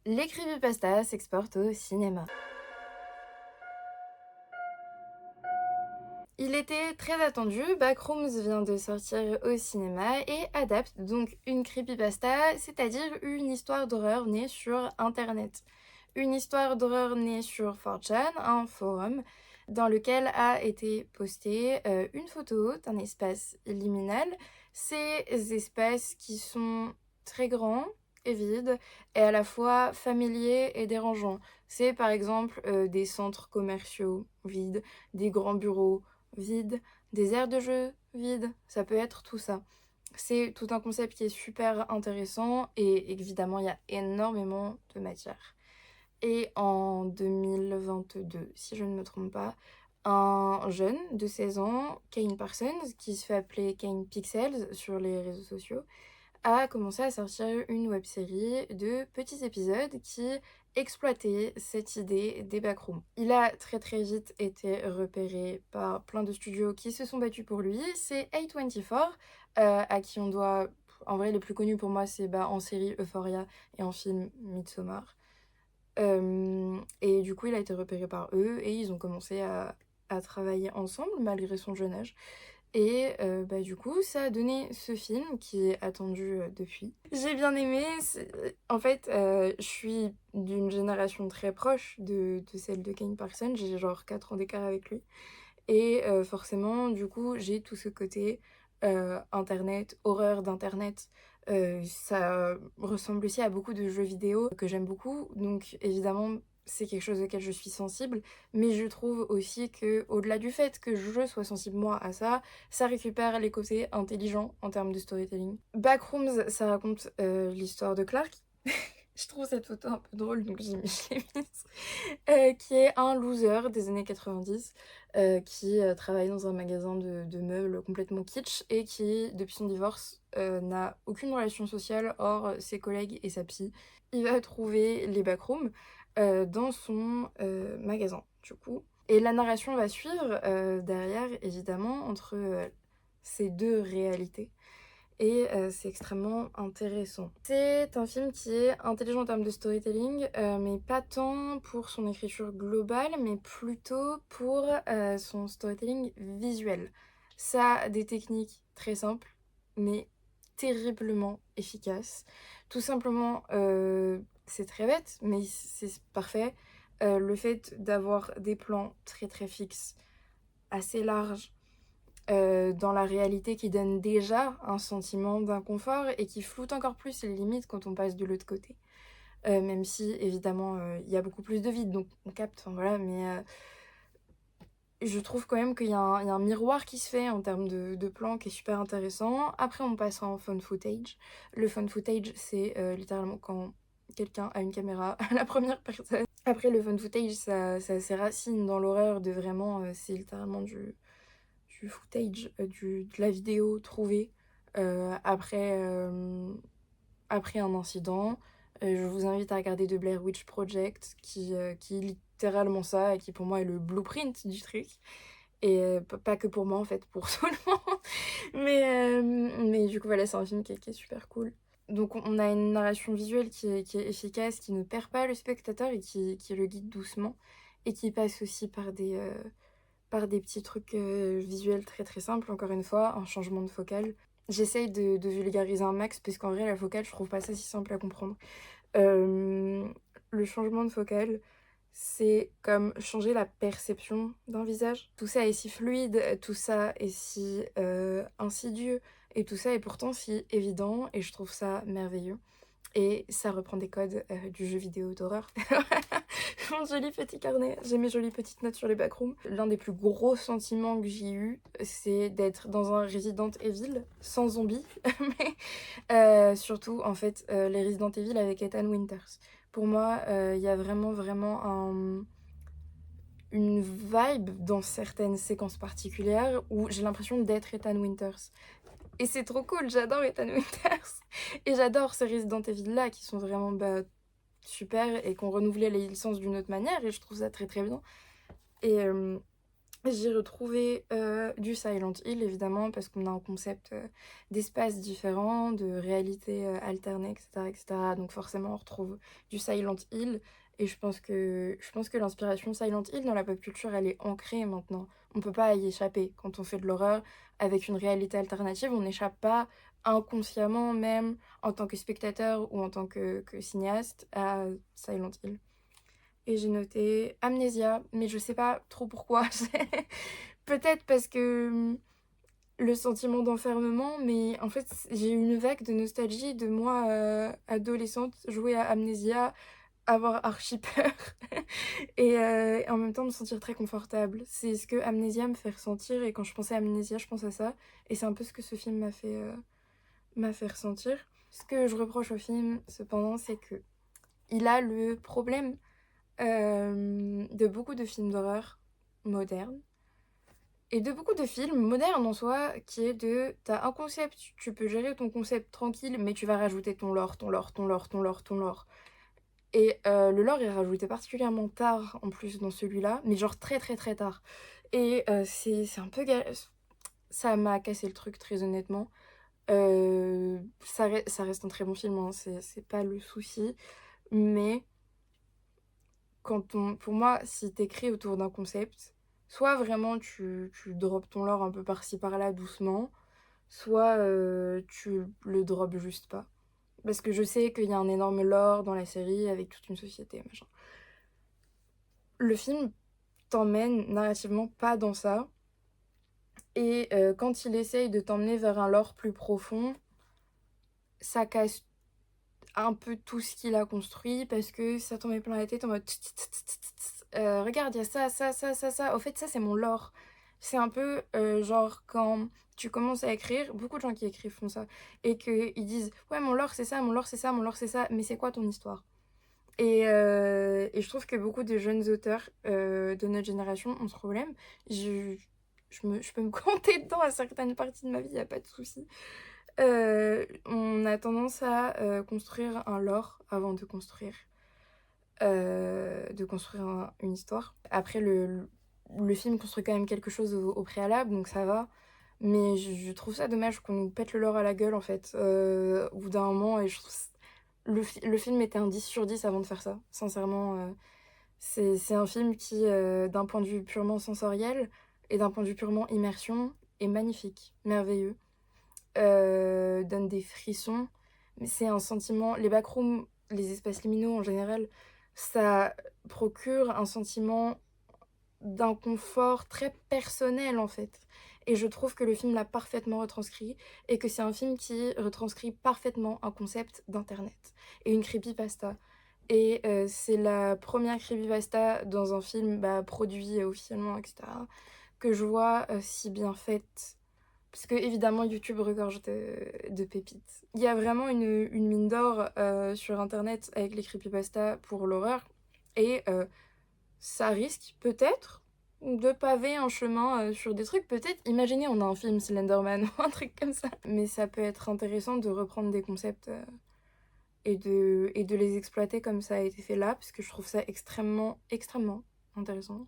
Les creepypastas s'exportent au cinéma. Il était très attendu, Backrooms vient de sortir au cinéma et adapte donc une creepypasta, c'est-à-dire une histoire d'horreur née sur internet. Une histoire d'horreur née sur 4chan, un forum, dans lequel a été postée une photo d'un espace liminal. Ces espaces qui sont très grands et vides, et à la fois familiers et dérangeants. C'est par exemple des centres commerciaux vides, des grands bureaux vides, des aires de jeu vides, ça peut être tout ça. C'est tout un concept qui est super intéressant et évidemment il y a énormément de matière. Et en 2022, si je ne me trompe pas, un jeune de 16 ans, Kane Parsons, qui se fait appeler Kane Pixels sur les réseaux sociaux, a commencé à sortir une web-série de petits épisodes qui exploitaient cette idée des backrooms. Il a très très vite été repéré par plein de studios qui se sont battus pour lui. C'est A24, à qui on doit... En vrai, les plus connus pour moi, c'est en série Euphoria et en film Midsommar. Et du coup, il a été repéré par eux et ils ont commencé à travailler ensemble malgré son jeune âge. Et du coup, ça a donné ce film qui est attendu depuis. J'ai bien aimé. En fait, je suis d'une génération très proche de celle de Kane Parsons. J'ai genre 4 ans d'écart avec lui. Et forcément, du coup, j'ai tout ce côté internet, horreur d'internet. Ça ressemble aussi à beaucoup de jeux vidéo que j'aime beaucoup. Donc évidemment, c'est quelque chose auquel je suis sensible. Mais je trouve aussi que, au-delà du fait que je sois sensible moi à ça, ça récupère les côtés intelligents en termes de storytelling. Backrooms, ça raconte l'histoire de Clark. Je trouve cette photo un peu drôle, donc je l'ai mise. Qui est un loser des années 90, qui travaille dans un magasin de meubles complètement kitsch et qui, depuis son divorce, n'a aucune relation sociale hors ses collègues et sa psy. Il va trouver les backrooms dans son magasin, du coup. Et la narration va suivre derrière, évidemment, entre ces deux réalités et c'est extrêmement intéressant. C'est un film qui est intelligent en termes de storytelling, mais pas tant pour son écriture globale, mais plutôt pour son storytelling visuel. Ça a des techniques très simples, mais terriblement efficaces. Tout simplement, c'est très bête, mais c'est parfait. Le fait d'avoir des plans très très fixes, assez larges, dans la réalité qui donne déjà un sentiment d'inconfort et qui floute encore plus les limites quand on passe de l'autre côté. Même si, évidemment, il y a beaucoup plus de vide, donc on capte, enfin, voilà, mais je trouve quand même qu'il y a un miroir qui se fait en termes de plan qui est super intéressant. Après, on passe en phone footage. Le phone footage, c'est littéralement quand quelqu'un a une caméra à la première personne. Après, le phone footage, ça a ses racines dans l'horreur de vraiment, c'est littéralement du footage, de la vidéo trouvée après un incident. Je vous invite à regarder The Blair Witch Project qui est littéralement ça et qui pour moi est le blueprint du truc. Et pas que pour moi en fait, pour tout le monde. Mais du coup voilà, c'est un film qui est super cool. Donc on a une narration visuelle qui est efficace, qui ne perd pas le spectateur et qui le guide doucement. Et qui passe aussi par des petits trucs visuels très très simples, encore une fois, un changement de focale. J'essaye de vulgariser un max, parce qu'en vrai, la focale, je trouve pas ça si simple à comprendre. Euh, le changement de focale, c'est comme changer la perception d'un visage. Tout ça est si fluide, tout ça est si insidieux, et tout ça est pourtant si évident, et je trouve ça merveilleux. Et ça reprend des codes du jeu vidéo d'horreur. Mon joli petit carnet, j'ai mes jolies petites notes sur les backrooms. L'un des plus gros sentiments que j'ai eu, c'est d'être dans un Resident Evil sans zombies, mais surtout en fait les Resident Evil avec Ethan Winters. Pour moi, il y a vraiment vraiment une vibe dans certaines séquences particulières où j'ai l'impression d'être Ethan Winters. Et c'est trop cool, j'adore Ethan Winters. Et j'adore ces Resident Evil là qui sont vraiment super et qui ont renouvelé les licences d'une autre manière et je trouve ça très très bien. Et J'ai retrouvé du Silent Hill évidemment parce qu'on a un concept d'espace différent, de réalité alternée, etc., etc. Donc forcément on retrouve du Silent Hill et je pense que l'inspiration Silent Hill dans la pop culture elle est ancrée maintenant. On peut pas y échapper. Quand on fait de l'horreur avec une réalité alternative, on n'échappe pas inconsciemment même en tant que spectateur ou en tant que cinéaste à Silent Hill. Et j'ai noté Amnésia, mais je sais pas trop pourquoi. Peut-être parce que le sentiment d'enfermement, mais en fait, j'ai eu une vague de nostalgie de moi, adolescente, jouer à Amnésia, avoir archi peur et en même temps me sentir très confortable. C'est ce que Amnésia me fait ressentir et quand je pensais à Amnésia, je pense à ça. Et c'est un peu ce que ce film m'a fait ressentir. Ce que je reproche au film, cependant, c'est que il a le problème de beaucoup de films d'horreur modernes et de beaucoup de films modernes en soi qui est de t'as un concept, tu peux gérer ton concept tranquille mais tu vas rajouter ton lore, ton lore, ton lore, ton lore, ton lore. Et le lore est rajouté particulièrement tard en plus dans celui-là, mais genre très très très tard. Et c'est un peu ça m'a cassé le truc très honnêtement. Ça reste un très bon film, hein, c'est pas le souci, mais pour moi, si t'écris autour d'un concept, soit vraiment tu drops ton lore un peu par-ci par-là doucement, soit tu le drops juste pas. Parce que je sais qu'il y a un énorme lore dans la série avec toute une société, machin. Le film t'emmène narrativement pas dans ça, et quand il essaye de t'emmener vers un lore plus profond, ça casse un peu tout ce qu'il a construit parce que ça t'en met plein la tête en mode regarde, il y a ça, ça, ça, ça, ça. Au fait, ça, c'est mon lore. C'est un peu genre quand tu commences à écrire, beaucoup de gens qui écrivent font ça, et qu'ils disent ouais, mon lore c'est ça, mon lore c'est ça, mon lore c'est ça, mais c'est quoi ton histoire? Et je trouve que beaucoup de jeunes auteurs de notre génération ont ce problème. Je peux me compter dedans à certaines parties de ma vie, y a pas de souci. On a tendance à construire un lore avant de construire une histoire. Après, le film construit quand même quelque chose au préalable, donc ça va. Mais je trouve ça dommage qu'on nous pète le lore à la gueule, en fait, au bout d'un moment. Et je trouve le film était un 10 sur 10 avant de faire ça, sincèrement. C'est un film qui, d'un point de vue purement sensoriel et d'un point de vue purement immersion, est magnifique, merveilleux, donne des frissons. Mais c'est un sentiment, les backrooms, les espaces liminaux en général, ça procure un sentiment d'inconfort très personnel en fait. Et je trouve que le film l'a parfaitement retranscrit et que c'est un film qui retranscrit parfaitement un concept d'internet et une creepypasta. Et c'est la première creepypasta dans un film produit officiellement, etc., que je vois si bien faite. Parce que évidemment YouTube regorge de pépites. Il y a vraiment une mine d'or sur internet avec les creepypastas pour l'horreur. Et ça risque peut-être de paver un chemin sur des trucs. Peut-être, imaginez, on a un film Slenderman ou un truc comme ça. Mais ça peut être intéressant de reprendre des concepts et de les exploiter comme ça a été fait là, parce que je trouve ça extrêmement, extrêmement intéressant.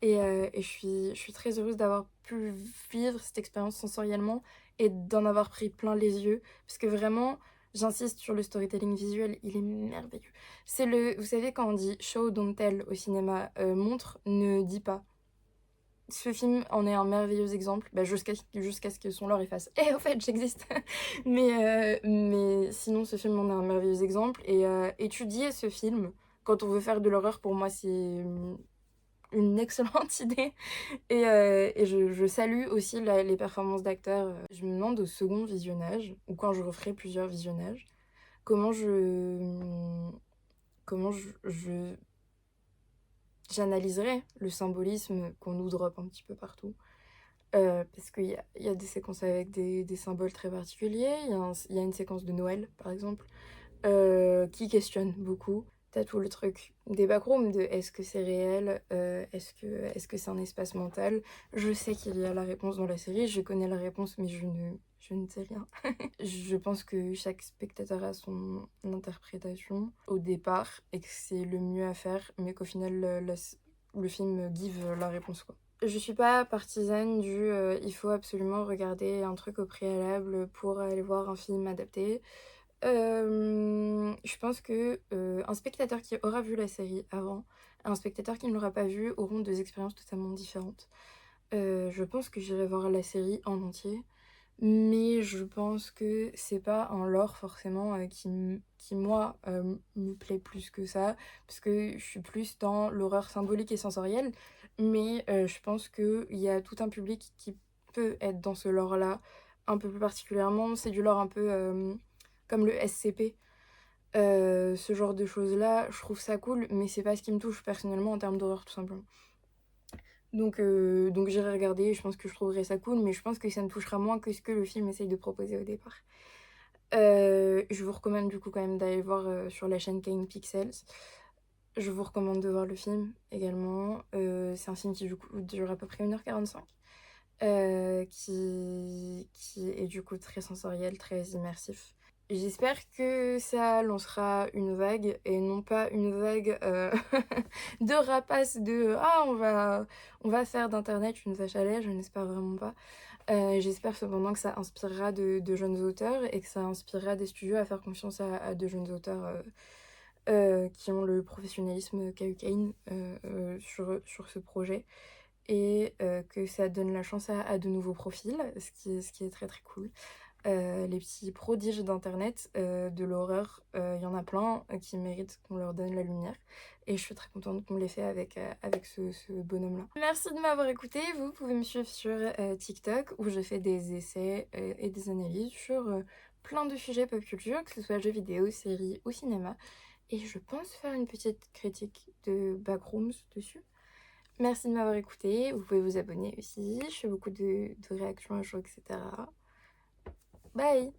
Et je suis très heureuse d'avoir pu vivre cette expérience sensoriellement et d'en avoir pris plein les yeux. Parce que vraiment, j'insiste sur le storytelling visuel, il est merveilleux. Vous savez, quand on dit show, don't tell au cinéma, montre, ne dit pas. Ce film en est un merveilleux exemple, jusqu'à ce que son lore efface. Eh, au fait, j'existe. Mais sinon, ce film en est un merveilleux exemple. Et étudier ce film, quand on veut faire de l'horreur, pour moi, c'est une excellente idée. Et je salue aussi les performances d'acteurs. Je me demande au second visionnage, ou quand je referai plusieurs visionnages, comment j'analyserai le symbolisme qu'on nous drop un petit peu partout. Parce qu'il y a des séquences avec des symboles très particuliers. Il y a une séquence de Noël, par exemple, qui questionne beaucoup. T'as tout le truc des backrooms de est-ce que c'est réel, est-ce que c'est un espace mental. Je sais qu'il y a la réponse dans la série, je connais la réponse, mais je ne sais rien. Je pense que chaque spectateur a son interprétation au départ et que c'est le mieux à faire, mais qu'au final, le film give la réponse, quoi. Je suis pas partisane du, il faut absolument regarder un truc au préalable pour aller voir un film adapté. Je pense que, un spectateur qui aura vu la série avant, un spectateur qui ne l'aura pas vue auront 2 expériences totalement différentes. Je pense que j'irai voir la série en entier, mais je pense que c'est pas un lore forcément, qui moi, me plaît plus que ça, parce que je suis plus dans l'horreur symbolique et sensorielle. Mais, je pense qu'il y a tout un public qui peut être dans ce lore-là, un peu plus particulièrement. C'est du lore un peu, comme le SCP, ce genre de choses-là, je trouve ça cool, mais c'est pas ce qui me touche personnellement en termes d'horreur, tout simplement. Donc j'irai regarder, je pense que je trouverai ça cool, mais je pense que ça me touchera moins que ce que le film essaye de proposer au départ. Je vous recommande du coup quand même d'aller voir, sur la chaîne Kane Pixels. Je vous recommande de voir le film également. C'est un film qui du coup dure à peu près 1h45, qui est du coup très sensoriel, très immersif. J'espère que ça lancera une vague et non pas une vague de rapaces de ah on va faire d'internet une vache à lait, je n'espère vraiment pas. J'espère cependant que ça inspirera de jeunes auteurs et que ça inspirera des studios à faire confiance à de jeunes auteurs qui ont le professionnalisme qu'a eu Kane sur ce projet, et que ça donne la chance à de nouveaux profils, ce qui est très très cool. Les petits prodiges d'internet, de l'horreur, il y en a plein qui méritent qu'on leur donne la lumière, et je suis très contente qu'on l'ait fait avec ce bonhomme-là. Merci de m'avoir écouté. Vous pouvez me suivre sur TikTok, où je fais des essais et des analyses sur plein de sujets pop culture, que ce soit jeux vidéo, séries ou cinéma, et je pense faire une petite critique de Backrooms dessus. Merci de m'avoir écouté. Vous pouvez vous abonner aussi, je fais beaucoup de réactions à chaud, etc. Bye!